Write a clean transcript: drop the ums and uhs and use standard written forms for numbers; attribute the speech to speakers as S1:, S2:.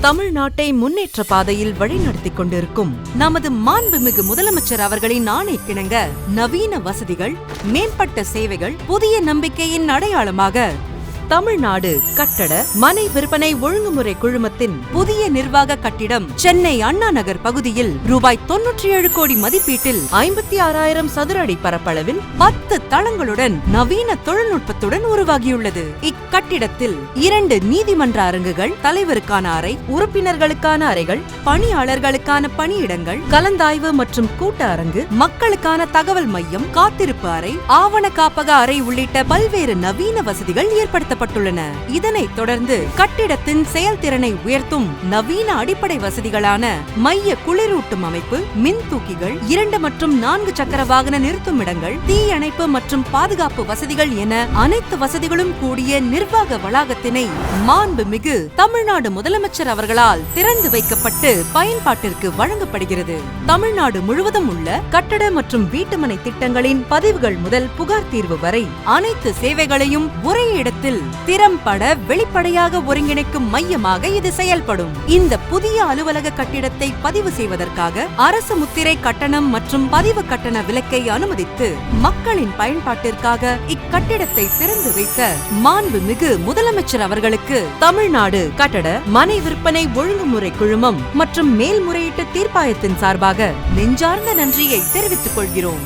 S1: தமிழ்நாட்டை முன்னேற்ற பாதையில் வழிநடத்திக் கொண்டிருக்கும் நமது மாண்புமிகு முதலமைச்சர் அவர்களின் ஆணைக்கிணங்க நவீன வசதிகள், மேம்பட்ட சேவைகள், புதிய நம்பிக்கையின் அடையாளமாக தமிழ்நாடு கட்டட மனை விற்பனை ஒழுங்குமுறை குழுமத்தின் புதிய நிர்வாக கட்டிடம் சென்னை அண்ணா நகர் பகுதியில் ரூபாய் 97 கோடி மதிப்பீட்டில் 56,000 சதுர அடி பரப்பளவில் 10 தளங்களுடன் நவீன தொழில்நுட்பத்துடன் உருவாகியுள்ளது. இக்கட்டிடத்தில் 2 நீதிமன்ற அரங்குகள், தலைவருக்கான அறை, உறுப்பினர்களுக்கான அறைகள், பணியாளர்களுக்கான பணியிடங்கள், கலந்தாய்வு மற்றும் கூட்ட அரங்கு, மக்களுக்கான தகவல் மையம், காத்திருப்பு அறை, ஆவண காப்பக அறை உள்ளிட்ட பல்வேறு நவீன வசதிகள் ஏற்படுத்த இதனைத் தொடர்ந்து கட்டிடத்தின் செயல்திறனை உயர்த்தும் நவீன அடிப்படை வசதிகளான மைய குளிரூட்டும் அமைப்பு, மின் தூக்கிகள், 2 மற்றும் 4 சக்கர வாகன நிறுத்தும் இடங்கள், தீயணைப்பு மற்றும் பாதுகாப்பு வசதிகள் என அனைத்து வசதிகளும் கூடிய நிர்வாக வளாகத்தினை மாண்புமிகு தமிழ்நாடு முதலமைச்சர் அவர்களால் திறந்து வைக்கப்பட்டு பயன்பாட்டிற்கு வழங்கப்படுகிறது. தமிழ்நாடு முழுவதும் உள்ள கட்டட மற்றும் வீட்டுமனை திட்டங்களின் பதிவுகள் முதல் புகார் தீர்வு வரை அனைத்து சேவைகளையும் ஒரே இடத்தில் திறம்பட வெளிப்படையாக ஒருங்கிணைக்கும் மையமாக இது செயல்படும். இந்த புதிய அலுவலக கட்டிடத்தை பதிவு செய்வதற்காக அரசு முத்திரை கட்டணம் மற்றும் பதிவு கட்டண விலக்கை அனுமதித்து மக்களின் பயன்பாட்டிற்காக இக்கட்டிடத்தை திறந்து வைத்த மாண்புமிகு முதலமைச்சர் அவர்களுக்கு தமிழ்நாடு கட்டட மனை விற்பனை ஒழுங்குமுறை குழுமம் மற்றும் மேல்முறையீட்டு தீர்ப்பாயத்தின் சார்பாக நெஞ்சார்ந்த நன்றியை தெரிவித்துக் கொள்கிறோம்.